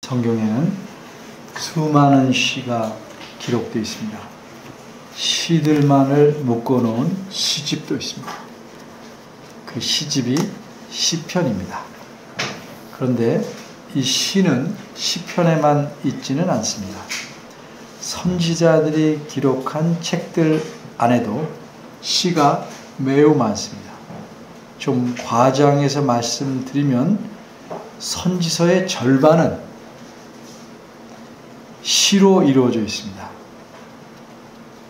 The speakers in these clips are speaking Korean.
성경에는 수많은 시가 기록되어 있습니다. 시들만을 묶어놓은 시집도 있습니다. 그 시집이 시편입니다. 그런데 이 시는 시편에만 있지는 않습니다. 선지자들이 기록한 책들 안에도 시가 매우 많습니다. 좀 과장해서 말씀드리면 선지서의 절반은 시로 이루어져 있습니다.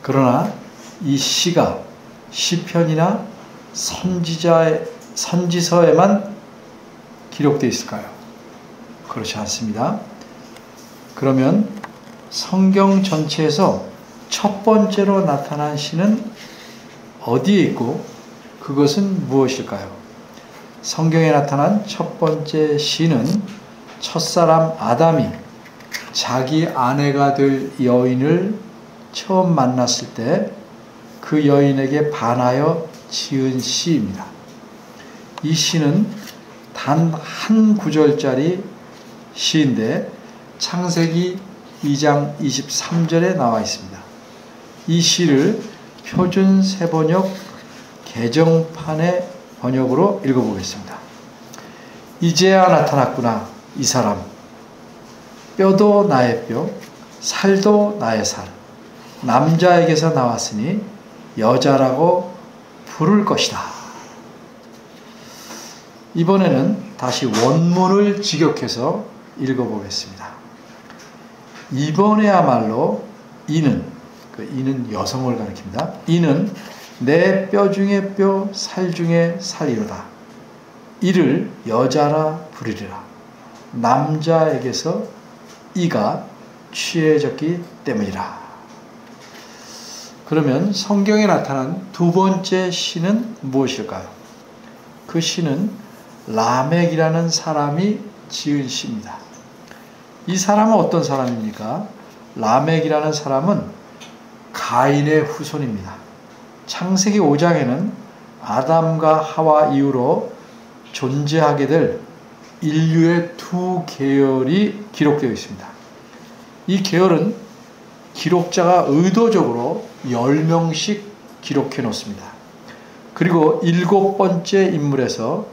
그러나 이 시가 시편이나 선지서에만 기록되어 있을까요? 그렇지 않습니다. 그러면 성경 전체에서 첫 번째로 나타난 시는 어디에 있고 그것은 무엇일까요? 성경에 나타난 첫 번째 시는 첫사람 아담이 자기 아내가 될 여인을 처음 만났을 때 그 여인에게 반하여 지은 시입니다. 이 시는 단 한 구절짜리 시인데 창세기 2장 23절에 나와 있습니다. 이 시를 표준 세번역 개정판의 번역으로 읽어보겠습니다. 이제야 나타났구나 이 사람. 뼈도 나의 뼈, 살도 나의 살. 남자에게서 나왔으니 여자라고 부를 것이다. 이번에는 다시 원문을 직역해서 읽어보겠습니다. 이번에야말로 이는, 이는 여성을 가리킵니다. 이는 내 뼈 중에 뼈, 살 중에 살이로다. 이를 여자라 부르리라. 남자에게서 이가 취해졌기 때문이라. 그러면 성경에 나타난 두 번째 시는 무엇일까요? 그 시는 라멕이라는 사람이 지은 시입니다. 이 사람은 어떤 사람입니까? 라멕이라는 사람은 가인의 후손입니다. 창세기 5장에는 아담과 하와 이후로 존재하게 될 인류의 두 계열이 기록되어 있습니다. 이 계열은 기록자가 의도적으로 10명씩 기록해 놓습니다. 그리고 7번째 인물에서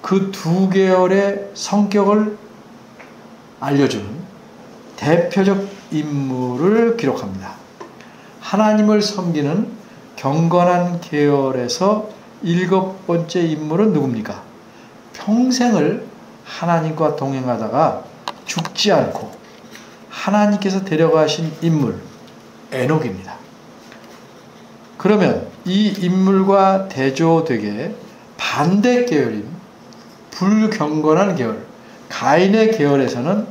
그 두 계열의 성격을 알려주는 대표적 인물을 기록합니다. 하나님을 섬기는 경건한 계열에서 7번째 인물은 누굽니까? 평생을 하나님과 동행하다가 죽지 않고 하나님께서 데려가신 인물 에녹입니다. 그러면 이 인물과 대조되게 반대 계열인 불경건한 계열, 가인의 계열에서는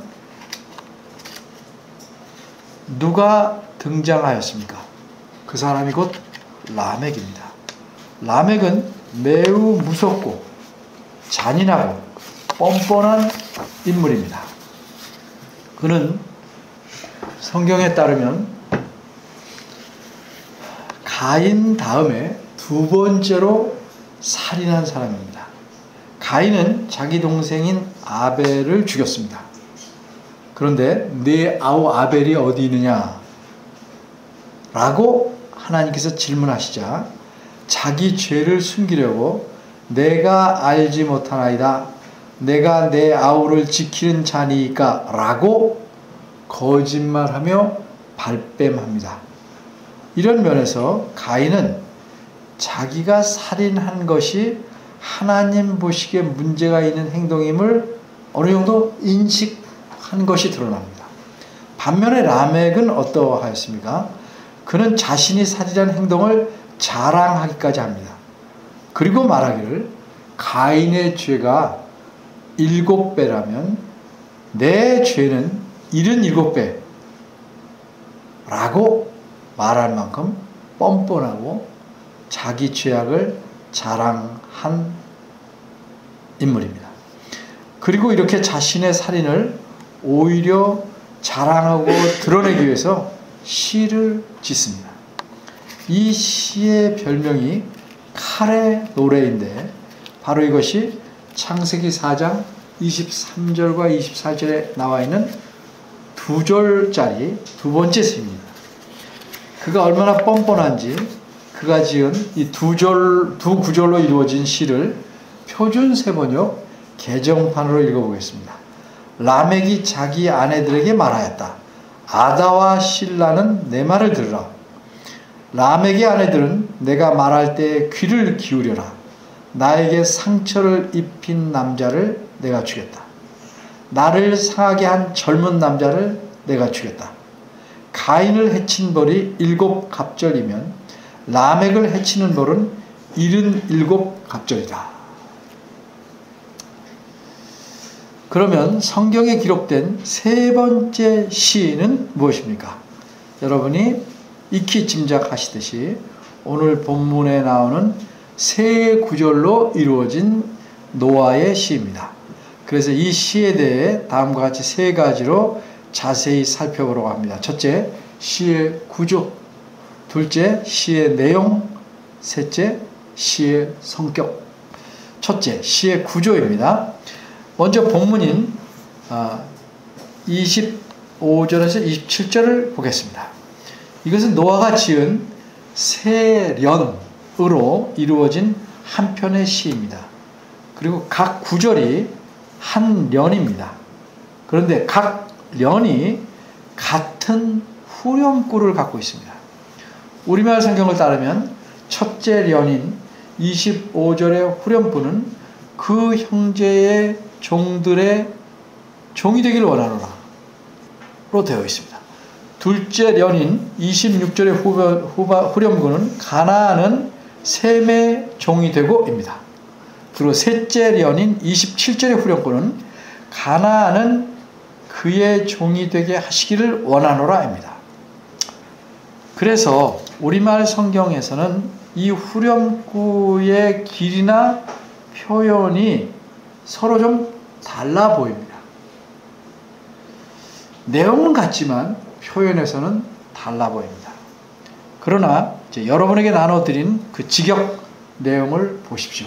누가 등장하였습니까? 그 사람이 곧 라멕입니다. 라멕은 매우 무섭고 잔인하고 뻔뻔한 인물입니다. 그는 성경에 따르면 가인 다음에 두 번째로 살인한 사람입니다. 가인은 자기 동생인 아벨을 죽였습니다. 그런데 네 아우 아벨이 어디 있느냐? 라고 하나님께서 질문하시자 자기 죄를 숨기려고 내가 알지 못하나이다. 내가 내 아우를 지키는 자니까 라고 거짓말하며 발뺌합니다. 이런 면에서 가인은 자기가 살인한 것이 하나님 보시기에 문제가 있는 행동임을 어느 정도 인식한 것이 드러납니다. 반면에 라멕은 어떠하였습니까? 그는 자신이 살인한 행동을 자랑하기까지 합니다. 그리고 말하기를 가인의 죄가 7배라면 내 죄는 77배 라고 말할 만큼 뻔뻔하고 자기 죄악을 자랑한 인물입니다. 그리고 이렇게 자신의 살인을 오히려 자랑하고 드러내기 위해서 시를 짓습니다. 이 시의 별명이 칼의 노래인데 바로 이것이 창세기 4장 23절과 24절에 나와 있는 2절짜리 두 번째 시입니다. 그가 얼마나 뻔뻔한지 그가 지은 이 두 구절로 이루어진 시를 표준 세번역 개정판으로 읽어보겠습니다. 라멕이 자기 아내들에게 말하였다. 아다와 실라는 내 말을 들으라. 라멕의 아내들은 내가 말할 때 귀를 기울여라. 나에게 상처를 입힌 남자를 내가 죽였다. 나를 상하게 한 젊은 남자를 내가 죽였다. 가인을 해친 벌이 7갑절이면 라멕을 해치는 벌은 77갑절이다. 그러면 성경에 기록된 세 번째 시는 무엇입니까? 여러분이 익히 짐작하시듯이 오늘 본문에 나오는 세 구절로 이루어진 노아의 시입니다. 그래서 이 시에 대해 다음과 같이 세 가지로 자세히 살펴보려고 합니다. 첫째, 시의 구조. 둘째, 시의 내용. 셋째, 시의 성격. 첫째, 시의 구조입니다. 먼저 본문인 25절에서 27절을 보겠습니다. 이것은 노아가 지은 세련으로 이루어진 한 편의 시입니다. 그리고 각 구절이 한 련입니다. 그런데 각 련이 같은 후렴구를 갖고 있습니다. 우리말 성경을 따르면 첫째 련인 25절의 후렴구는 그 형제의 종들의 종이 되기를 원하노라 로 되어 있습니다. 둘째 련인 26절의 후렴구는 가나안은 셈의 종이 되고 입니다. 그리고 셋째 련인 27절의 후렴구는 가나안은 그의 종이 되게 하시기를 원하노라 입니다. 그래서 우리말 성경에서는 이 후렴구의 길이나 표현이 서로 좀 달라 보입니다. 내용은 같지만 표현에서는 달라 보입니다. 그러나 이제 여러분에게 나눠드린 그 직역 내용을 보십시오.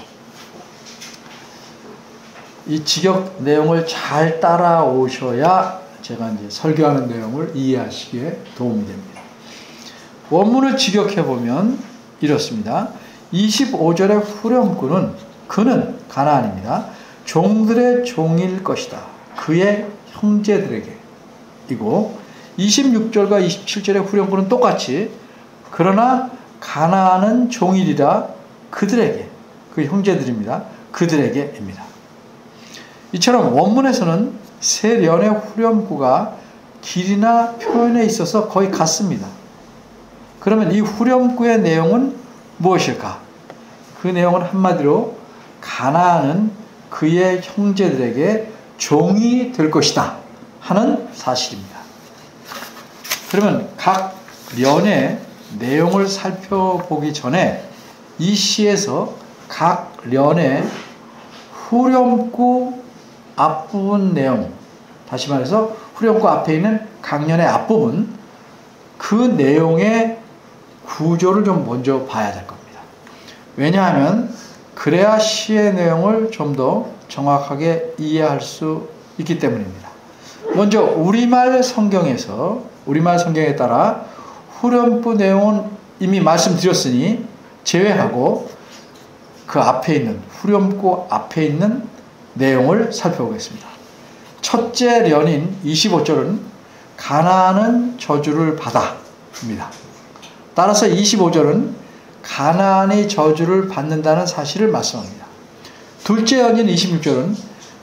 이 직역 내용을 잘 따라오셔야 제가 이제 설교하는 내용을 이해하시기에 도움이 됩니다. 원문을 직역해보면 이렇습니다. 25절의 후렴구는 그는 가나안입니다. 종들의 종일 것이다. 그의 형제들에게 이고 26절과 27절의 후렴구는 똑같이 그러나 가나안은 종일이라 그들에게 그 형제들입니다. 그들에게입니다. 이처럼 원문에서는 세 련의 후렴구가 길이나 표현에 있어서 거의 같습니다. 그러면 이 후렴구의 내용은 무엇일까? 그 내용은 한마디로 가나안은 그의 형제들에게 종이 될 것이다 하는 사실입니다. 그러면 각 련의 내용을 살펴보기 전에 이 시에서 각 련의 후렴구 앞부분 내용, 다시 말해서 후렴구 앞에 있는 각 련의 앞부분, 그 내용의 구조를 좀 먼저 봐야 될 겁니다. 왜냐하면 그래야 시의 내용을 좀 더 정확하게 이해할 수 있기 때문입니다. 먼저 우리말 성경에 따라 후렴구 내용은 이미 말씀드렸으니 제외하고 그 앞에 있는 후렴구 앞에 있는 내용을 살펴보겠습니다. 첫째 련인 25절은 가나안은 저주를 받아입니다. 따라서 25절은 가나안이 저주를 받는다는 사실을 말씀합니다. 둘째 련인 26절은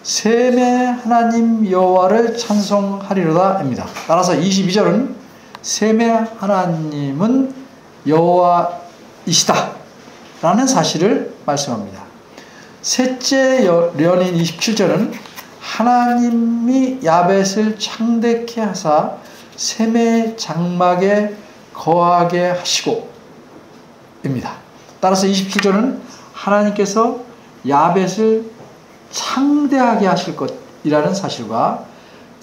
셈의 하나님 여호와를 찬송하리로다입니다. 따라서 22절은 셈의 하나님은 여호와이시다 라는 사실을 말씀합니다. 셋째 련인 27절은 하나님이 야벳을 창대케 하사 셈의 장막에 거하게 하시고 입니다. 따라서 27절은 하나님께서 야벳을 창대하게 하실 것이라는 사실과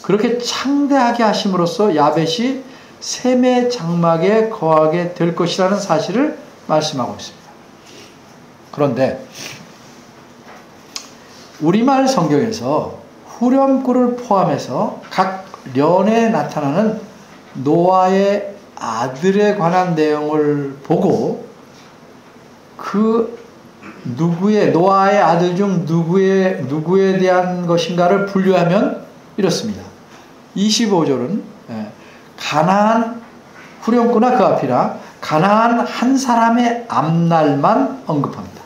그렇게 창대하게 하심으로써 야벳이 셈의 장막에 거하게 될 것이라는 사실을 말씀하고 있습니다. 그런데 우리말 성경에서 후렴구를 포함해서 각 련에 나타나는 노아의 아들에 관한 내용을 보고 그 노아의 아들 중 누구에 대한 것인가를 분류하면 이렇습니다. 25절은 가나안 후렴구나 그 앞이라 가나안 한 사람의 앞날만 언급합니다.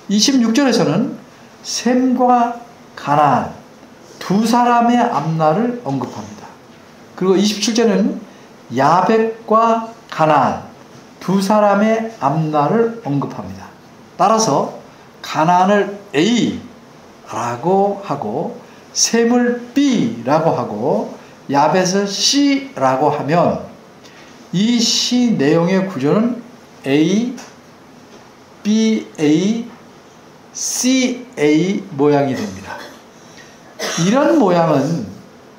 26절에서는 셈과 가나안 두 사람의 앞날을 언급합니다. 그리고 27절에는 야벳과 가나안 두 사람의 앞날을 언급합니다. 따라서 가나안을 A라고 하고 셈을 B라고 하고 야벳을 C라고 하면 이 시 내용의 구조는 A, B, A, C, A 모양이 됩니다. 이런 모양은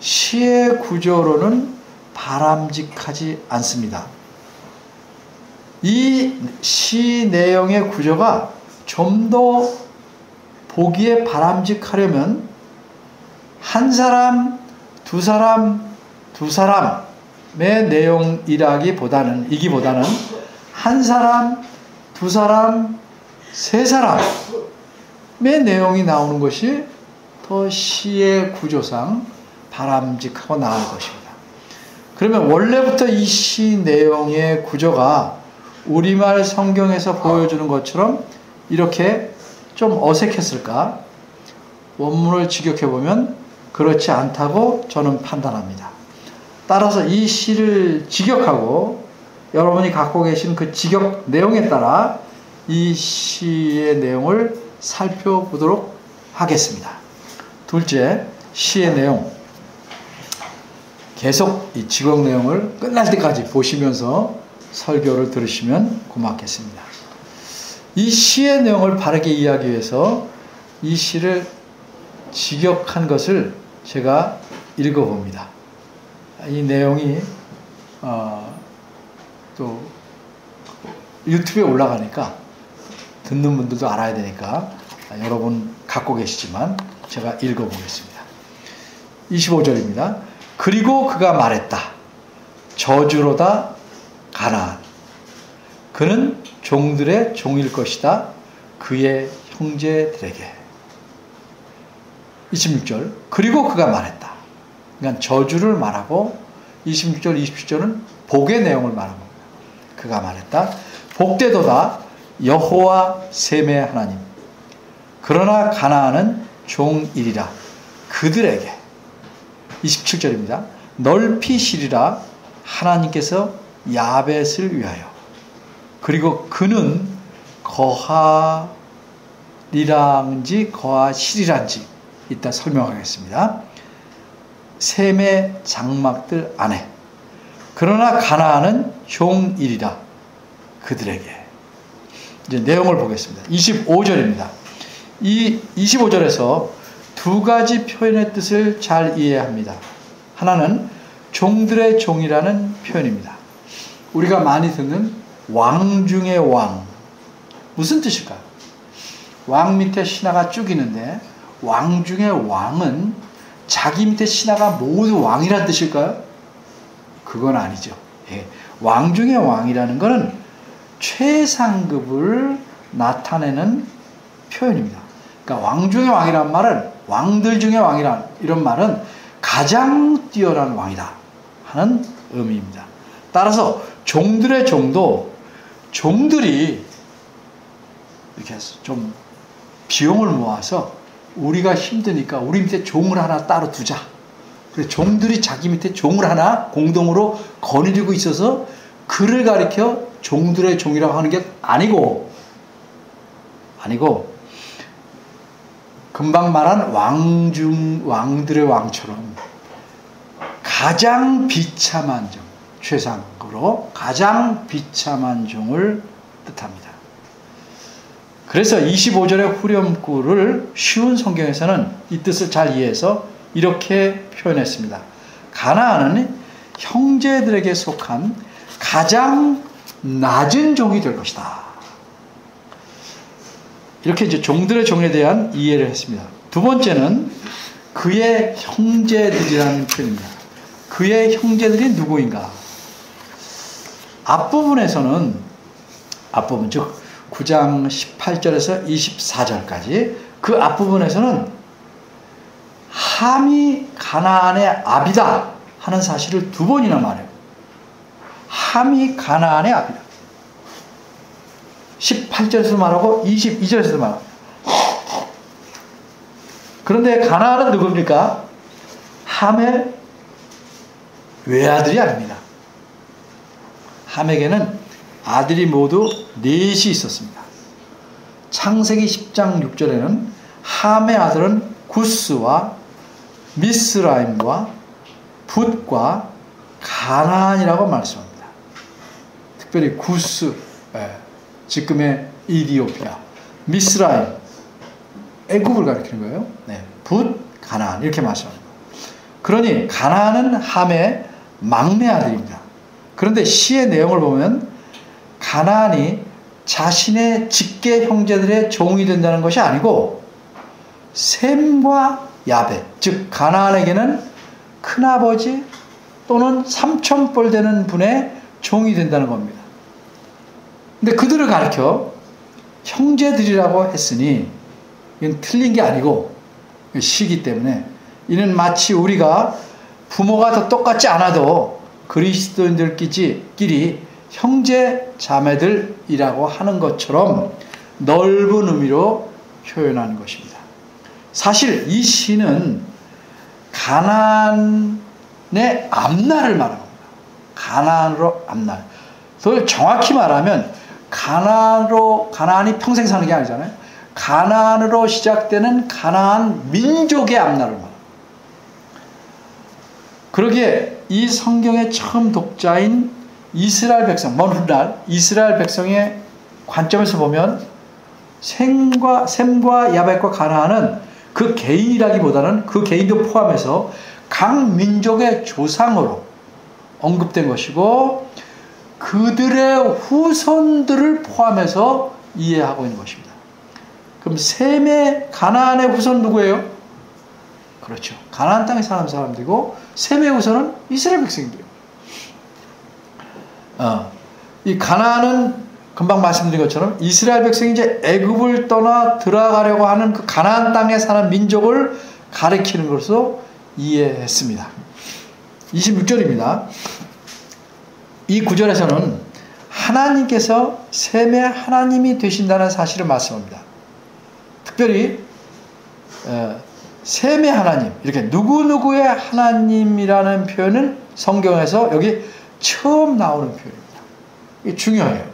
시의 구조로는 바람직하지 않습니다. 이 시 내용의 구조가 좀 더 보기에 바람직하려면 한 사람, 두 사람의 내용이기보다는 한 사람, 두 사람, 세 사람의 내용이 나오는 것이 더 시의 구조상 바람직하고 나을 것입니다. 그러면 원래부터 이 시 내용의 구조가 우리말 성경에서 보여주는 것처럼 이렇게 좀 어색했을까? 원문을 직역해보면 그렇지 않다고 저는 판단합니다. 따라서 이 시를 직역하고 여러분이 갖고 계신 그 직역 내용에 따라 이 시의 내용을 살펴보도록 하겠습니다. 둘째, 시의 내용. 계속 이 직역 내용을 끝날 때까지 보시면서 설교를 들으시면 고맙겠습니다. 이 시의 내용을 바르게 이해하기 위해서 이 시를 직역한 것을 제가 읽어봅니다. 이 내용이 또 유튜브에 올라가니까 듣는 분들도 알아야 되니까 여러분 갖고 계시지만 제가 읽어보겠습니다. 25절입니다. 그리고 그가 말했다. 저주로다 가나안. 그는 종들의 종일 것이다. 그의 형제들에게. 26절. 그리고 그가 말했다. 그러니까 저주를 말하고 26절, 27절은 복의 내용을 말합니다. 그가 말했다. 복되도다 여호와 셈의 하나님. 그러나 가나안은 종일이라 그들에게. 27절입니다. 넓히 시리라 하나님께서 야벳을 위하여. 그리고 그는 거하리란지 거하시리란지 이따 설명하겠습니다. 셈의 장막들 안에. 그러나 가나안은 종일이라 그들에게. 이제 내용을 보겠습니다. 25절입니다. 이 25절에서 두 가지 표현의 뜻을 잘 이해해야 합니다. 하나는 종들의 종이라는 표현입니다. 우리가 많이 듣는 왕 중의 왕. 무슨 뜻일까요? 왕 밑에 신하가 쭉 있는데 왕 중의 왕은 자기 밑에 신하가 모두 왕이란 뜻일까요? 그건 아니죠. 예. 왕 중의 왕이라는 것은 최상급을 나타내는 표현입니다. 그러니까 왕 중의 왕이란 말은 왕들 중의 왕이란 이런 말은 가장 뛰어난 왕이다 하는 의미입니다. 따라서 종들의 종도 종들이 이렇게 해서 좀 비용을 모아서 우리가 힘드니까 우리 밑에 종을 하나 따로 두자. 그래서 종들이 자기 밑에 종을 하나 공동으로 거느리고 있어서 그를 가리켜 종들의 종이라고 하는 게 아니고 금방 말한 왕들의 왕처럼 가장 비참한 종, 최상급으로 가장 비참한 종을 뜻합니다. 그래서 25절의 후렴구를 쉬운 성경에서는 이 뜻을 잘 이해해서 이렇게 표현했습니다. 가나안은 형제들에게 속한 가장 낮은 종이 될 것이다. 이렇게 이제 종들의 종에 대한 이해를 했습니다. 두 번째는 그의 형제들이라는 표현입니다. 그의 형제들이 누구인가? 앞부분 즉 9장 18절에서 24절까지 그 앞부분에서는 함이 가나안의 아비다 하는 사실을 두 번이나 말해요. 함이 가나안의 아비다. 18절에서도 말하고 22절에서도 말하고. 그런데 가나안은 누굽니까? 함의 외아들이 아닙니다. 함에게는 아들이 모두 넷이 있었습니다. 창세기 10장 6절에는 함의 아들은 구스와 미스라임과 붓과 가나안이라고 말씀합니다. 특별히 구스, 지금의 이디오피아, 미스라임, 애굽을 가리키는 거예요. 붓, 가나안 이렇게 말씀합니다. 그러니 가나안은 함의 막내 아들입니다. 그런데 시의 내용을 보면 가나안이 자신의 직계 형제들의 종이 된다는 것이 아니고 셈과 야벳, 즉 가나안에게는 큰아버지 또는 삼촌뻘 되는 분의 종이 된다는 겁니다. 근데 그들을 가리켜 형제들이라고 했으니 이건 틀린 게 아니고 시기 때문에 이는 마치 우리가 부모가 더 똑같지 않아도 그리스도인들끼리 형제 자매들이라고 하는 것처럼 넓은 의미로 표현하는 것입니다. 사실 이 시는 가나안의 앞날을 말합니다. 가나안으로 앞날. 더 정확히 말하면 가나안이 평생 사는 게 아니잖아요. 가나안으로 시작되는 가나안 민족의 앞날을 말합니다. 그러기에 이 성경의 처음 독자인 이스라엘 백성, 먼 훗날 이스라엘 백성의 관점에서 보면 셈과 야벳과 가나안은 그 개인이라기보다는 그 개인도 포함해서 각 민족의 조상으로 언급된 것이고 그들의 후손들을 포함해서 이해하고 있는 것입니다. 그럼 셈의 가나안의 후손 누구예요? 그렇죠. 가나안 땅에 사는 사람들이고 셈의 후손은 이스라엘 백성들이에요. 이 가나안은 금방 말씀드린 것처럼 이스라엘 백성이 이제 애굽을 떠나 들어가려고 하는 그 가나안 땅에 사는 민족을 가리키는 것으로 이해했습니다. 26절입니다. 이 구절에서는 하나님께서 셈의 하나님이 되신다는 사실을 말씀합니다. 특별히 셈의 하나님, 이렇게 누구누구의 하나님이라는 표현은 성경에서 여기 처음 나오는 표현입니다. 이게 중요해요.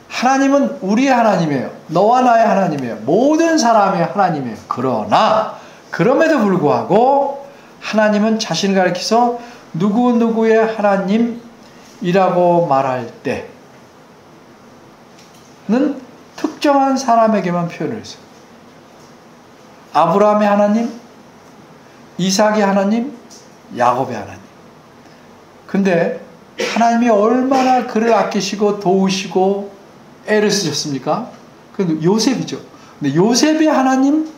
하나님은 우리의 하나님이에요. 너와 나의 하나님이에요. 모든 사람의 하나님이에요. 그러나 그럼에도 불구하고 하나님은 자신을 가리켜서 누구누구의 하나님이라고 말할 때는 특정한 사람에게만 표현을 했어요. 아브라함의 하나님, 이삭의 하나님, 야곱의 하나님. 근데 하나님이 얼마나 그를 아끼시고 도우시고 애를 쓰셨습니까? 그 요셉이죠. 근데 요셉의 하나님,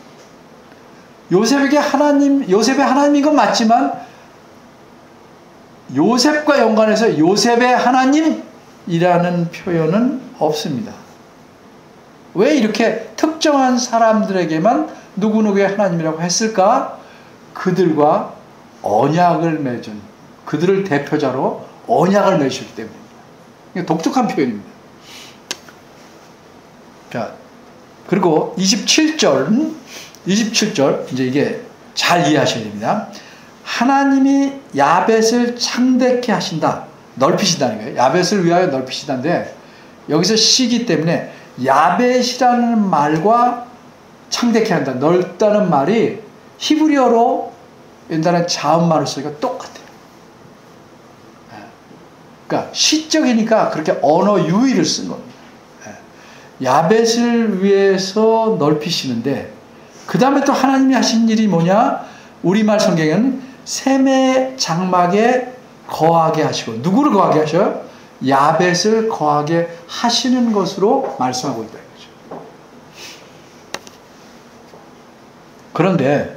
요셉의 하나님인 건 맞지만 요셉과 연관해서 요셉의 하나님이라는 표현은 없습니다. 왜 이렇게 특정한 사람들에게만 누구누구의 하나님이라고 했을까? 그들과 언약을 맺은, 그들을 대표자로 언약을 맺으셨기 때문입니다. 이게 독특한 표현입니다. 자, 그리고 27절, 이제 이게 잘 이해하셔야 됩니다. 하나님이 야벳을 창대케 하신다. 넓히신다는 거예요. 야벳을 위하여 넓히신다는데 여기서 시기 때문에 야벳이라는 말과 창대케 한다, 넓다는 말이 히브리어로 옛날에 자음말을 쓰니까 똑같아요. 그러니까 시적이니까 그렇게 언어 유의를 쓴 겁니다. 야벳을 위해서 넓히시는데 그 다음에 또 하나님이 하신 일이 뭐냐? 우리말 성경에는 셈의 장막에 거하게 하시고, 누구를 거하게 하셔요? 야벳을 거하게 하시는 것으로 말씀하고 있다 이거죠. 그런데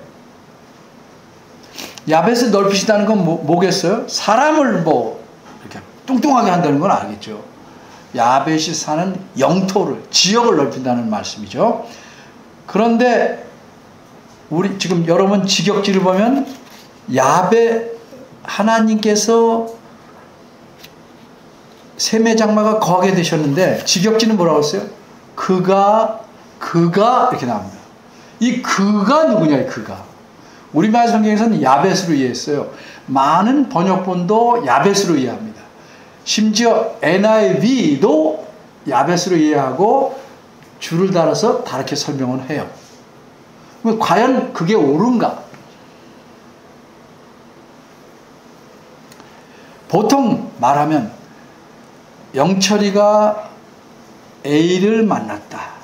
야벳을 넓히시다는 건 뭐겠어요? 사람을 이렇게 뚱뚱하게 한다는 건 알겠죠. 야벳이 사는 영토를, 지역을 넓힌다는 말씀이죠. 그런데 우리 지금 여러분 직역지를 보면 야벳, 하나님께서 셈의 장막에 거하게 되셨는데 직역지는 뭐라고 했어요? 그가 이렇게 나옵니다. 이 그가 누구냐, 이 그가. 우리말 성경에서는 야벳으로 이해했어요. 많은 번역본도 야벳으로 이해합니다. 심지어 NIV도 야벳으로 이해하고 줄을 달아서 다르게 설명을 해요. 그럼 과연 그게 옳은가? 보통 말하면 영철이가 A를 만났다.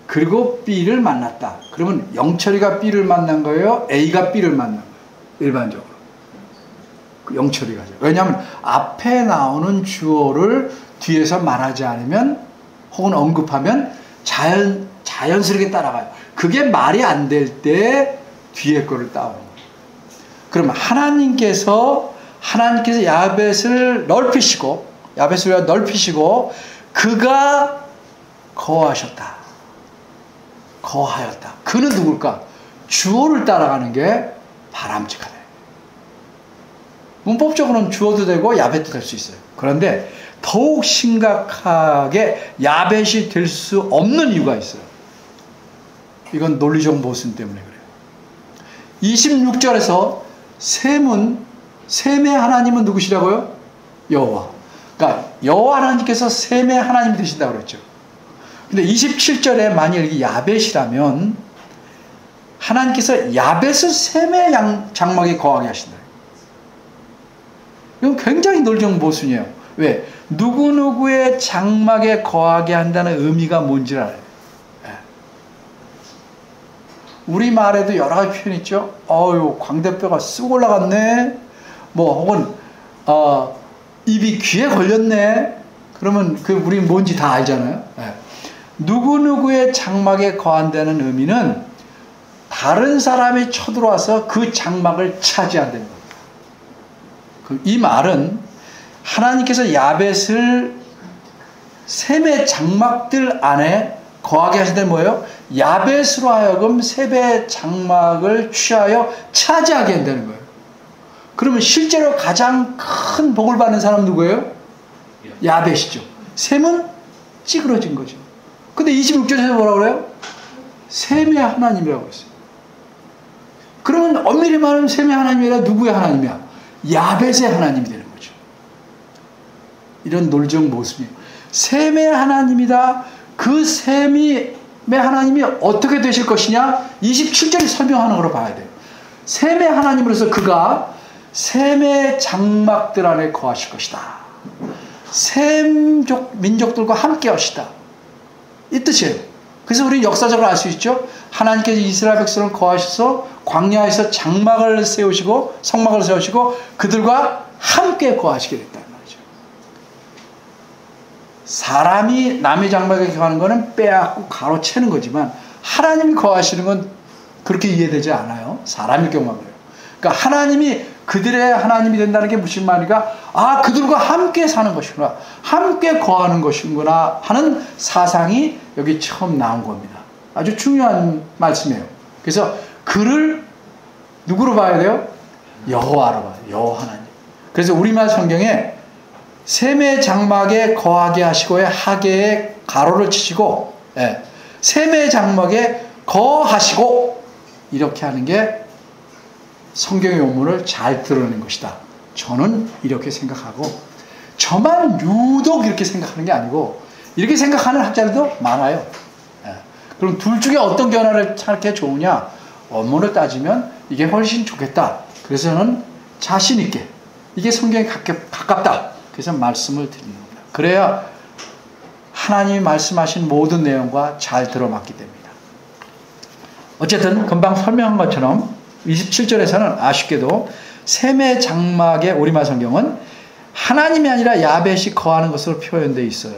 그리고 B를 만났다. 그러면 영철이가 B를 만난 거예요? A가 B를 만난 거예요? 일반적으로. 영철이가죠. 왜냐하면 앞에 나오는 주어를 뒤에서 말하지 않으면 혹은 언급하면 자연스럽게 따라가요. 그게 말이 안 될 때 뒤에 거를 따오는 거예요. 그럼 하나님께서 야벳을 넓히시고 그가 거하였다. 그는 누굴까? 주어를 따라가는 게 바람직하다. 문법적으로는 주어도 되고 야벳도 될 수 있어요. 그런데 더욱 심각하게 야벳이 될 수 없는 이유가 있어요. 이건 논리적 모순 때문에 그래요. 26절에서 셈의 하나님은 누구시라고요? 여호와. 그러니까 여호와 하나님께서 셈의 하나님이 되신다고 그랬죠. 근데 27절에 만약 이게 야벳이라면 하나님께서 야벳을 셈의 장막에 거하게 하신다. 이건 굉장히 논리적 모순이에요. 왜? 누구누구의 장막에 거하게 한다는 의미가 뭔지를 알아요. 우리말에도 여러 가지 표현이 있죠. 광대뼈가 쑥 올라갔네. 혹은 입이 귀에 걸렸네. 그러면 우리 뭔지 다 알잖아요. 누구누구의 장막에 거한다는 의미는 다른 사람이 쳐들어와서 그 장막을 차지한다는 겁니다. 이 말은 하나님께서 야벳을 셈의 장막들 안에 거하게 하시는 뭐예요? 야벳으로 하여금 셈의 장막을 취하여 차지하게 한다는 거예요. 그러면 실제로 가장 큰 복을 받는 사람은 누구예요? 야벳이죠. 셈은 찌그러진 거죠. 근데 26절에서 뭐라고 그래요? 셈의 하나님이라고 했어요. 그러면 엄밀히 말하면 셈의 하나님이 아니라 누구의 하나님이야? 야벳의 하나님이 되는 거죠. 이런 논리적 모습이에요. 셈의 하나님이다. 그 셈의 하나님이 어떻게 되실 것이냐? 27절이 설명하는 걸로 봐야 돼요. 셈의 하나님으로서 그가 셈의 장막들 안에 거하실 것이다. 셈 민족들과 함께 하시다. 이 뜻이에요. 그래서 우리 역사적으로 알 수 있죠. 하나님께서 이스라엘 백성을 거하셔서 광야에서 장막을 세우시고 성막을 세우시고 그들과 함께 거하시게 됐다는 말이죠. 사람이 남의 장막에 거하는 것은 빼앗고 가로채는 거지만 하나님이 거하시는 건 그렇게 이해되지 않아요. 사람일 경우만 그래요. 그러니까 하나님이 그들의 하나님이 된다는 게 무슨 말인가? 그들과 함께 사는 것이구나. 함께 거하는 것이구나 하는 사상이 여기 처음 나온 겁니다. 아주 중요한 말씀이에요. 그래서 그를 누구로 봐야 돼요? 여호와로 봐요. 여호와 하나님. 그래서 우리말 성경에 셈의 장막에 거하게 하시고의 하계에 가로를 치시고 셈의 장막에 거하시고 이렇게 하는 게 성경의 원문을 잘 드러낸 것이다. 저는 이렇게 생각하고 저만 유독 이렇게 생각하는 게 아니고 이렇게 생각하는 학자들도 많아요. 그럼 둘 중에 어떤 견해를 찾게 좋으냐? 원문을 따지면 이게 훨씬 좋겠다. 그래서 저는 자신 있게 이게 성경에 가깝다. 그래서 말씀을 드리는 겁니다. 그래야 하나님이 말씀하신 모든 내용과 잘 들어맞게 됩니다. 어쨌든 금방 설명한 것처럼 27절에서는 아쉽게도 셈의 장막의 우리말 성경은 하나님이 아니라 야벳이 거하는 것으로 표현되어 있어요.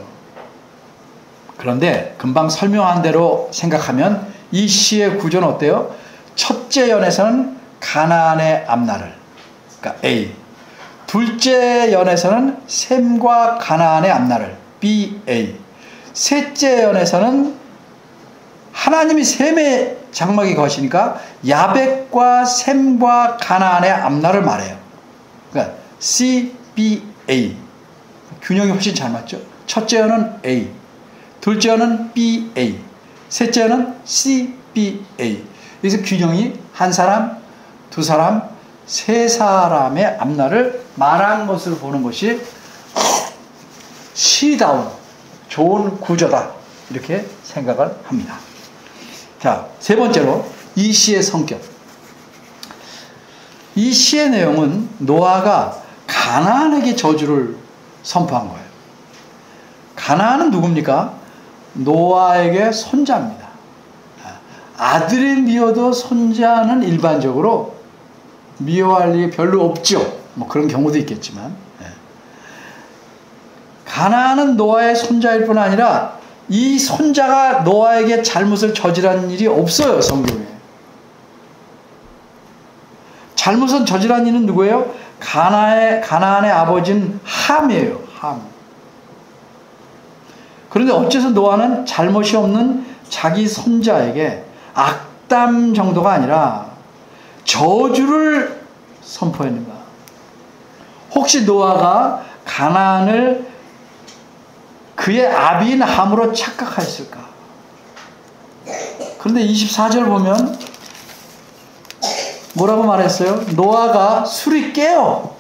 그런데 금방 설명한 대로 생각하면 이 시의 구조는 어때요? 첫째 연에서는 가나안의 앞날을, 그러니까 A. 둘째 연에서는 셈과 가나안의 앞날을, BA. 셋째 연에서는 하나님이 셈의 장막에 거시니까 야벳과 셈과 가나안의 앞날을 말해요. 그러니까 CBA. 균형이 훨씬 잘 맞죠? 첫째 연은 A, 둘째 연은 BA, 셋째 연은 CBA. 그래서 균형이 한 사람, 두 사람, 세 사람의 앞날을 말한 것으로 보는 것이 시다운 좋은 구조다, 이렇게 생각을 합니다. 자, 세 번째로 이 시의 성격. 이 시의 내용은 노아가 가나안에게 저주를 선포한 거예요. 가나안은 누굽니까? 노아에게 손자입니다. 아들이 미워도 손자는 일반적으로 미워할 일이 별로 없죠. 뭐 그런 경우도 있겠지만, 가나안은 노아의 손자일 뿐 아니라 이 손자가 노아에게 잘못을 저지른 일이 없어요, 성경에. 잘못은 저지른 이는 누구예요? 가나안의 아버지는 함이에요, 함. 그런데 어째서 노아는 잘못이 없는 자기 손자에게 악담 정도가 아니라 저주를 선포했는가? 혹시 노아가 가나안을 그의 아비인 함으로 착각하였을까? 그런데 24절 보면 뭐라고 말했어요? 노아가 술이 깨어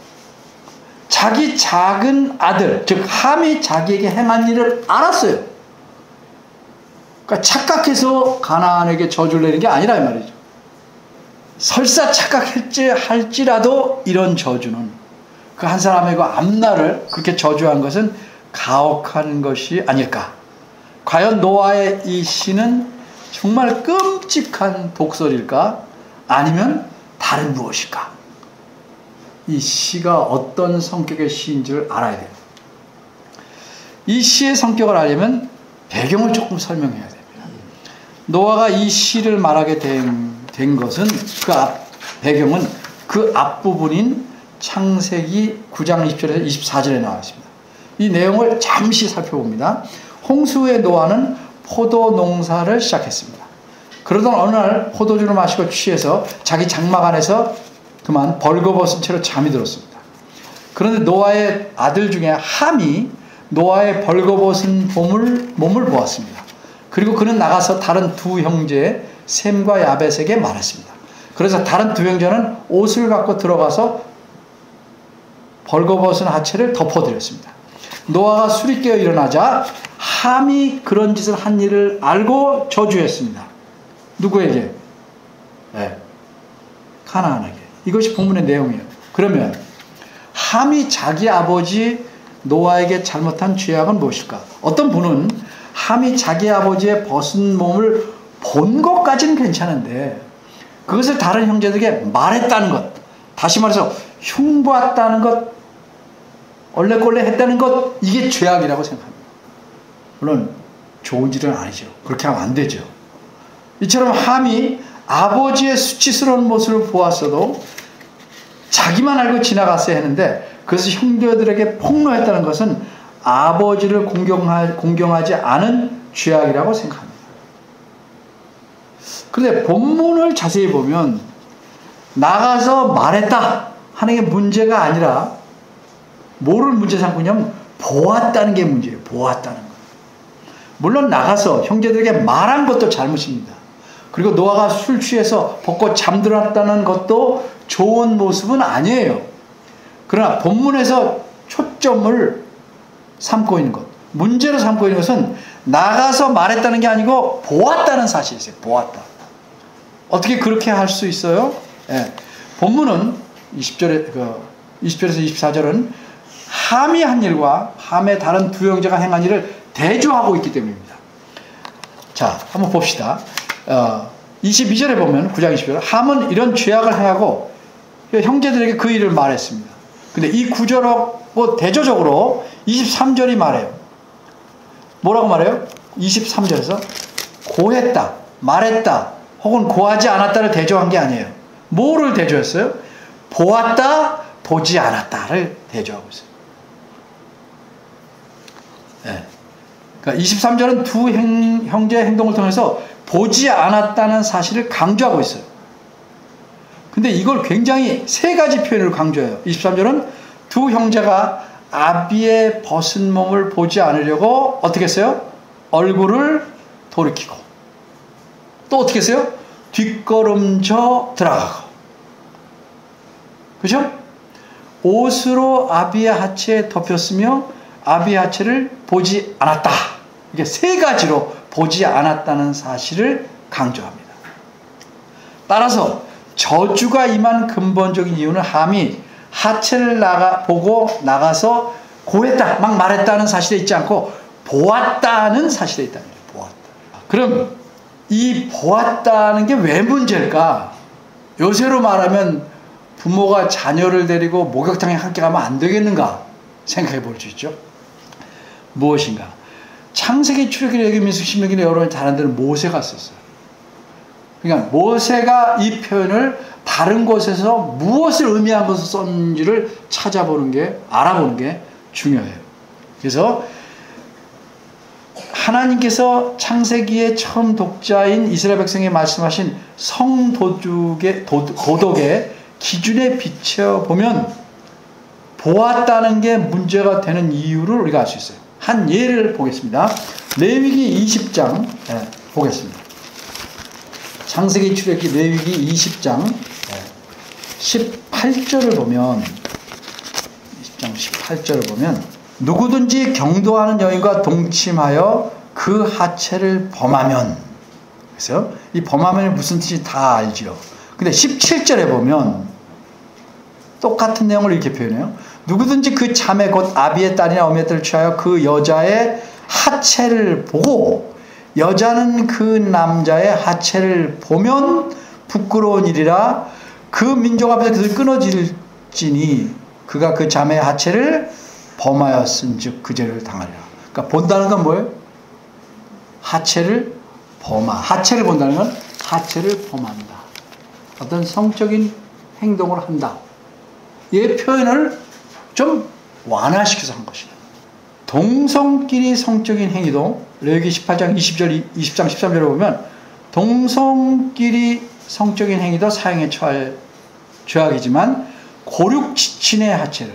자기 작은 아들, 즉 함이 자기에게 행한 일을 알았어요. 그러니까 착각해서 가나안에게 저주를 내린 게 아니라 이 말이죠. 설사 착각할지라도 이런 저주는 그 한 사람에게 앞날을 그렇게 저주한 것은 가혹한 것이 아닐까. 과연 노아의 이 시는 정말 끔찍한 독설일까? 아니면 다른 무엇일까? 이 시가 어떤 성격의 시인지를 알아야 돼요. 이 시의 성격을 알려면 배경을 조금 설명해야 됩니다. 노아가 이 시를 말하게 된 것은 배경은 그 앞부분인 창세기 9장 20절에서 24절에 나와 있습니다. 이 내용을 잠시 살펴봅니다. 홍수의 노아는 포도 농사를 시작했습니다. 그러던 어느 날 포도주를 마시고 취해서 자기 장막 안에서 그만 벌거벗은 채로 잠이 들었습니다. 그런데 노아의 아들 중에 함이 노아의 벌거벗은 몸을 보았습니다. 그리고 그는 나가서 다른 두 형제 셈과 야벳에게 말했습니다. 그래서 다른 두 형제는 옷을 갖고 들어가서 벌거벗은 하체를 덮어드렸습니다. 노아가 술이 깨어 일어나자 함이 그런 짓을 한 일을 알고 저주했습니다. 누구에게? 가나안에게. 이것이 본문의 내용이에요. 그러면 함이 자기 아버지 노아에게 잘못한 죄악은 무엇일까? 어떤 분은 함이 자기 아버지의 벗은 몸을 본 것까지는 괜찮은데 그것을 다른 형제들에게 말했다는 것, 다시 말해서 흉보았다는 것, 얼레꼴레 했다는 것, 이게 죄악이라고 생각합니다. 물론 좋은 일은 아니죠. 그렇게 하면 안 되죠. 이처럼 함이 아버지의 수치스러운 모습을 보았어도 자기만 알고 지나갔어야 했는데 그것을 형제들에게 폭로했다는 것은 아버지를 공경하지 않은 죄악이라고 생각합니다. 그런데 본문을 자세히 보면 나가서 말했다 하는 게 문제가 아니라 뭐를 문제 삼고 있냐면 보았다는 게 문제예요. 보았다는 거. 물론 나가서 형제들에게 말한 것도 잘못입니다. 그리고 노아가 술 취해서 벗고 잠들었다는 것도 좋은 모습은 아니에요. 그러나 본문에서 초점을 삼고 있는 것, 문제로 삼고 있는 것은 나가서 말했다는 게 아니고 보았다는 사실이세요. 보았다. 어떻게 그렇게 할 수 있어요? 본문은 20절에서 24절은 함이 한 일과 함의 다른 두 형제가 행한 일을 대조하고 있기 때문입니다. 자, 한번 봅시다. 22절에 보면 9장 20절 함은 이런 죄악을 행하고 형제들에게 그 일을 말했습니다. 근데 이 구절하고 대조적으로 23절이 말해요. 뭐라고 말해요? 23절에서 고했다, 말했다, 혹은 고하지 않았다를 대조한 게 아니에요. 뭐를 대조했어요? 보았다, 보지 않았다를 대조하고 있어요. 네. 그러니까 23절은 두 형제의 행동을 통해서 보지 않았다는 사실을 강조하고 있어요. 근데 이걸 굉장히 세 가지 표현으로 강조해요. 23절은 두 형제가 아비의 벗은 몸을 보지 않으려고 어떻게 했어요? 얼굴을 돌이키고, 또 어떻게 했어요? 뒷걸음져 들어가고, 그죠? 옷으로 아비의 하체에 덮였으며 아비의 하체를 보지 않았다. 이게 세 가지로 보지 않았다는 사실을 강조합니다. 따라서 저주가 임한 근본적인 이유는 함이 하체를 보고 나가서 고했다, 막 말했다는 사실에 있지 않고 보았다는 사실에 있다는 거예요. 보았다. 그럼 이 보았다는 게 왜 문제일까? 요새로 말하면 부모가 자녀를 데리고 목욕탕에 함께 가면 안 되겠는가 생각해 볼 수 있죠. 무엇인가? 창세기, 출애굽기, 레위기, 민수기, 신명기 여러 다른 데는 모세가 썼어요. 그러니까 모세가 이 표현을 다른 곳에서 무엇을 의미한 것을 썼는지를 찾아보는 게, 알아보는 게 중요해요. 그래서 하나님께서 창세기의 처음 독자인 이스라엘 백성에 말씀하신 성도덕의 기준에 비춰보면 보았다는 게 문제가 되는 이유를 우리가 알 수 있어요. 한 예를 보겠습니다. 레위기 20장 보겠습니다. 창세기, 출애굽기, 레위기 20장 18절을 보면, 20장 18절을 보면, 누구든지 경도하는 여인과 동침하여 그 하체를 범하면, 그래서 이 범하면이 무슨 뜻인지 다 알죠. 근데 17절에 보면 똑같은 내용을 이렇게 표현해요. 누구든지 그 자매 곧 아비의 딸이나 어미의 딸을 취하여 그 여자의 하체를 보고 여자는 그 남자의 하체를 보면 부끄러운 일이라 그 민족 앞에서 그들 끊어질지니 그가 그 자매의 하체를 범하였은즉 그 죄를 당하리라. 그러니까 본다는 건 뭐예요? 하체를 하체를 본다는 건 하체를 범한다. 어떤 성적인 행동을 한다. 이 표현을 좀 완화시켜서 한 것이다. 동성끼리 성적인 행위도 레위기 18장 20장 13절에 보면 동성끼리 성적인 행위도 사형에 처할 죄악이지만 고륙지친의 하체를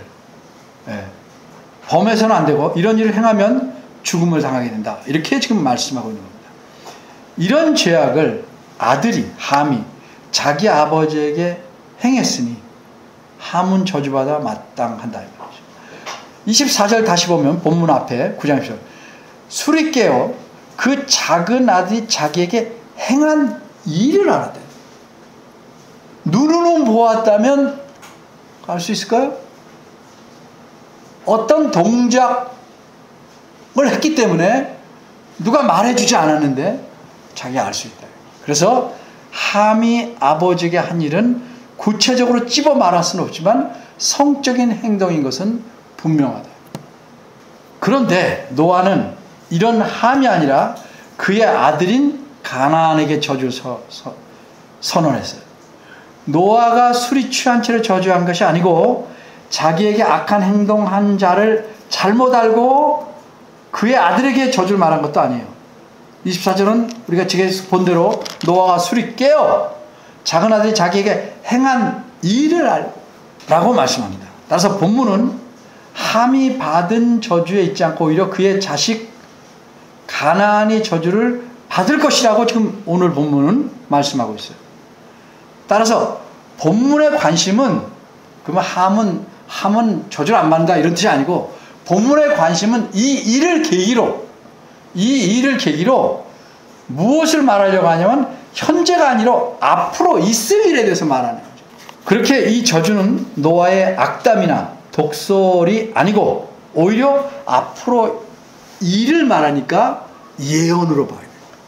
범해서는 안 되고 이런 일을 행하면 죽음을 당하게 된다. 이렇게 지금 말씀하고 있는 겁니다. 이런 죄악을 아들이, 함이 자기 아버지에게 행했으니 함은 저주받아 마땅한다. 24절 다시 보면 본문 앞에 9장 10절 술이 깨어 그 작은 아들이 자기에게 행한 일을 알았다. 눈으로 보았다면 알 수 있을까요? 어떤 동작을 했기 때문에 누가 말해주지 않았는데 자기가 알 수 있다. 그래서 함이 아버지에게 한 일은 구체적으로 찝어 말할 수는 없지만 성적인 행동인 것은 분명하다. 그런데 노아는 이런 함이 아니라 그의 아들인 가나안에게 저주를 선언했어요. 노아가 술이 취한 채로 저주한 것이 아니고 자기에게 악한 행동한 자를 잘못 알고 그의 아들에게 저주를 말한 것도 아니에요. 24절은 우리가 지금 본 대로 노아가 술이 깨어 작은 아들이 자기에게 행한 일을 알라고 말씀합니다. 따라서 본문은 함이 받은 저주에 있지 않고 오히려 그의 자식 가나안이 저주를 받을 것이라고 지금 오늘 본문은 말씀하고 있어요. 따라서 본문의 관심은 그러면 함은 저주를 안 받는다 이런 뜻이 아니고 본문의 관심은 이 일을 계기로 무엇을 말하려고 하냐면 현재가 아니라 앞으로 있을 일에 대해서 말하는 거죠. 그렇게 이 저주는 노아의 악담이나 독설이 아니고 오히려 앞으로 일을 말하니까 예언으로 봐요.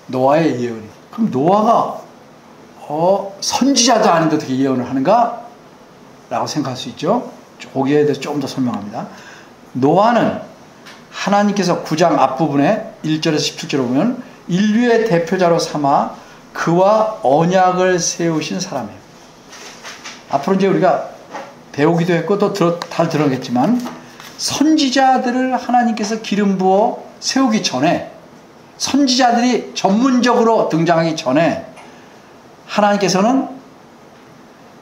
노아의 예언이. 그럼 노아가 선지자도 아닌데 어떻게 예언을 하는가? 라고 생각할 수 있죠. 거기에 대해서 조금 더 설명합니다. 노아는 하나님께서 9장 앞부분에 1절에서 17절에 보면 인류의 대표자로 삼아 그와 언약을 세우신 사람이에요. 앞으로 이제 우리가 배우기도 했고 또 잘 들어겠지만 선지자들을 하나님께서 기름 부어 세우기 전에, 선지자들이 전문적으로 등장하기 전에 하나님께서는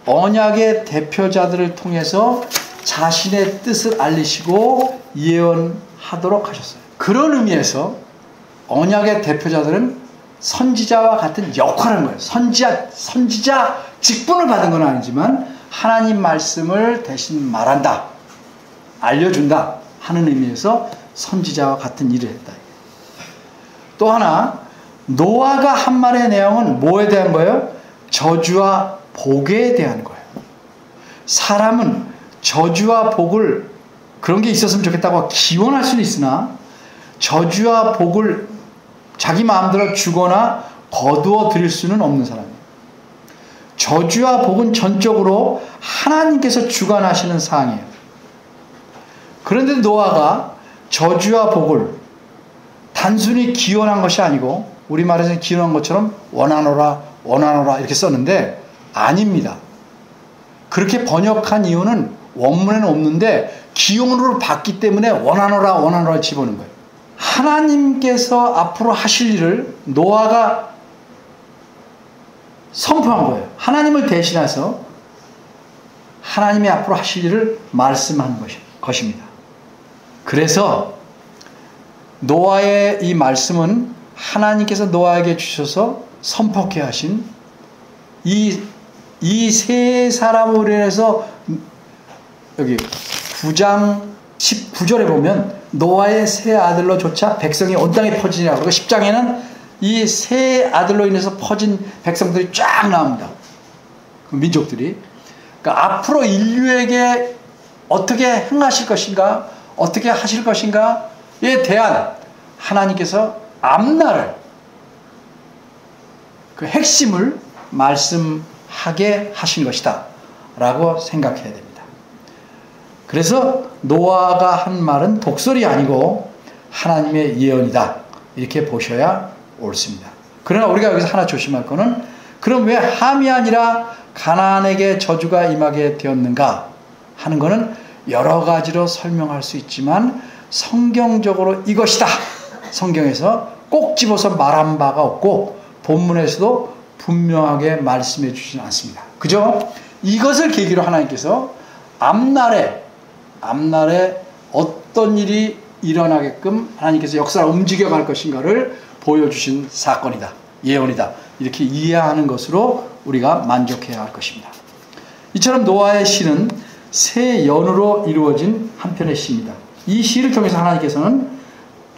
언약의 대표자들을 통해서 자신의 뜻을 알리시고 예언하도록 하셨어요. 그런 의미에서 언약의 대표자들은 선지자와 같은 역할을 하는 거예요. 선지자 직분을 받은 건 아니지만 하나님 말씀을 대신 말한다, 알려준다 하는 의미에서 선지자와 같은 일을 했다. 또 하나, 노아가 한 말의 내용은 뭐에 대한 거예요? 저주와 복에 대한 거예요. 사람은 저주와 복을, 그런 게 있었으면 좋겠다고 기원할 수는 있으나 저주와 복을 자기 마음대로 주거나 거두어 드릴 수는 없는 사람이에요. 저주와 복은 전적으로 하나님께서 주관하시는 사항이에요. 그런데 노아가 저주와 복을 단순히 기원한 것이 아니고, 우리말에서 기원한 것처럼 원하노라 원하노라 이렇게 썼는데 아닙니다. 그렇게 번역한 이유는 원문에는 없는데 기원으로 봤기 때문에 원하노라 원하노라 집어넣은 거예요. 하나님께서 앞으로 하실 일을 노아가 선포한 거예요. 하나님을 대신해서 하나님이 앞으로 하실 일을 말씀한 것입니다. 그래서 노아의 이 말씀은 하나님께서 노아에게 주셔서 선포케 하신 이 세 사람으로 인해서, 여기 9장 19절에 보면 노아의 세 아들로조차 백성이 온 땅에 퍼지니라. 그리고 10장에는 이 세 아들로 인해서 퍼진 백성들이 쫙 나옵니다. 그 민족들이. 그러니까 앞으로 인류에게 어떻게 행하실 것인가, 어떻게 하실 것인가에 대한 하나님께서 앞날을, 그 핵심을 말씀하게 하신 것이다 라고 생각해야 됩니다. 그래서 노아가 한 말은 독설이 아니고 하나님의 예언이다, 이렇게 보셔야 옳습니다. 그러나 우리가 여기서 하나 조심할 거는, 그럼 왜 함이 아니라 가나안에게 저주가 임하게 되었는가 하는 거는 여러 가지로 설명할 수 있지만 성경적으로 이것이다, 성경에서 꼭 집어서 말한 바가 없고 본문에서도 분명하게 말씀해 주시지 않습니다. 그죠? 이것을 계기로 하나님께서 앞날에 어떤 일이 일어나게끔 하나님께서 역사를 움직여갈 것인가를 보여주신 사건이다, 예언이다, 이렇게 이해하는 것으로 우리가 만족해야 할 것입니다. 이처럼 노아의 시는 세 연으로 이루어진 한 편의 시입니다. 이 시를 통해서 하나님께서는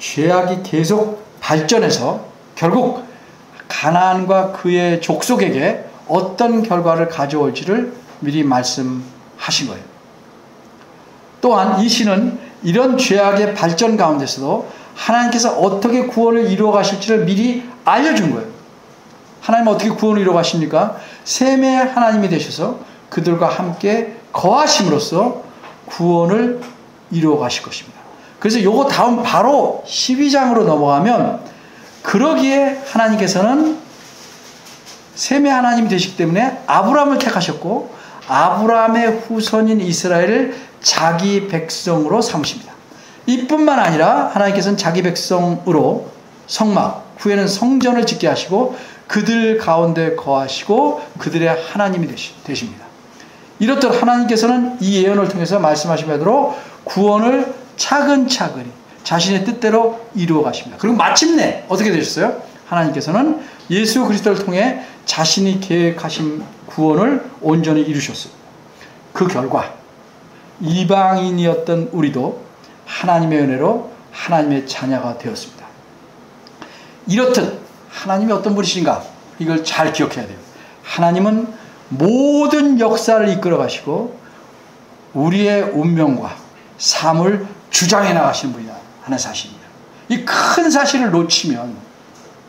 죄악이 계속 발전해서 결국 가나안과 그의 족속에게 어떤 결과를 가져올지를 미리 말씀하신 거예요. 또한 이 시는 이런 죄악의 발전 가운데서도 하나님께서 어떻게 구원을 이루어 가실지를 미리 알려준 거예요. 하나님은 어떻게 구원을 이루어 가십니까? 셈의 하나님이 되셔서 그들과 함께 거하심으로써 구원을 이루어 가실 것입니다. 그래서 요거 다음 바로 12장으로 넘어가면, 그러기에 하나님께서는 셈의 하나님이 되시기 때문에 아브라함을 택하셨고 아브라함의 후손인 이스라엘을 자기 백성으로 삼으십니다. 이뿐만 아니라 하나님께서는 자기 백성으로 성막, 후에는 성전을 짓게 하시고 그들 가운데 거하시고 그들의 하나님이 되십니다. 이렇듯 하나님께서는 이 예언을 통해서 말씀하신 대로 구원을 차근차근히 자신의 뜻대로 이루어 가십니다. 그리고 마침내 어떻게 되셨어요? 하나님께서는 예수 그리스도를 통해 자신이 계획하신 구원을 온전히 이루셨어요. 그 결과 이방인이었던 우리도 하나님의 은혜로 하나님의 자녀가 되었습니다. 이렇듯 하나님이 어떤 분이신가, 이걸 잘 기억해야 돼요. 하나님은 모든 역사를 이끌어 가시고 우리의 운명과 삶을 주장해 나가시는 분이다 하는 사실입니다. 이 큰 사실을 놓치면,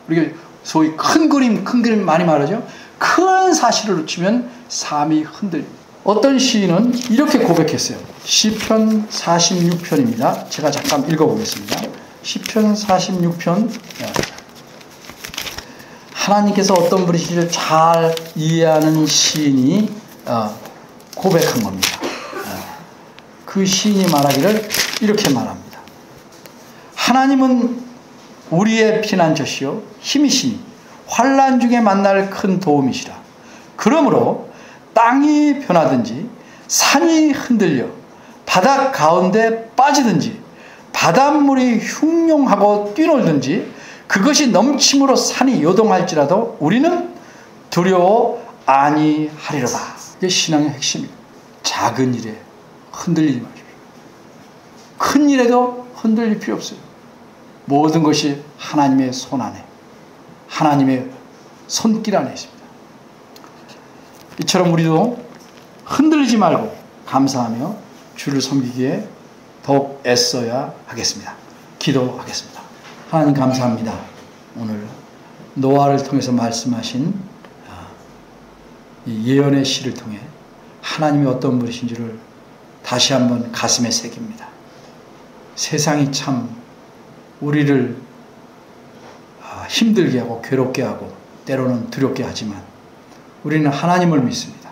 우리가 소위 큰 그림 많이 말하죠. 큰 사실을 놓치면 삶이 흔들립니다. 어떤 시인은 이렇게 고백했어요. 시편 46편입니다. 제가 잠깐 읽어보겠습니다. 시편 46편. 하나님께서 어떤 분이신지를 잘 이해하는 시인이 고백한 겁니다. 그 시인이 말하기를 이렇게 말합니다. 하나님은 우리의 피난처시요 힘이시니 환난 중에 만날 큰 도움이시라. 그러므로 땅이 변하든지 산이 흔들려 바다 가운데 빠지든지 바닷물이 흉룡하고 뛰놀든지 그것이 넘침으로 산이 요동할지라도 우리는 두려워 아니하리로다. 이게 신앙의 핵심이에요. 작은 일에 흔들리지 마십시오. 큰 일에도 흔들릴 필요 없어요. 모든 것이 하나님의 손 안에, 하나님의 손길 안에 있습니다. 이처럼 우리도 흔들리지 말고 감사하며 주를 섬기기에 더욱 애써야 하겠습니다. 기도하겠습니다. 하나님 감사합니다. 오늘 노아를 통해서 말씀하신 이 예언의 시를 통해 하나님이 어떤 분이신지를 다시 한번 가슴에 새깁니다. 세상이 참 우리를 힘들게 하고 괴롭게 하고 때로는 두렵게 하지만 우리는 하나님을 믿습니다.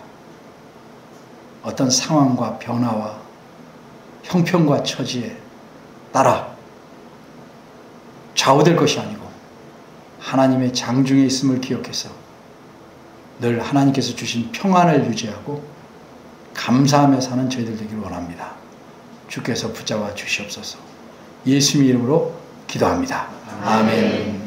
어떤 상황과 변화와 형편과 처지에 따라 좌우될 것이 아니고 하나님의 장중에 있음을 기억해서 늘 하나님께서 주신 평안을 유지하고 감사하며 사는 저희들 되기를 원합니다. 주께서 붙잡아 주시옵소서. 예수님의 이름으로 기도합니다. 아멘.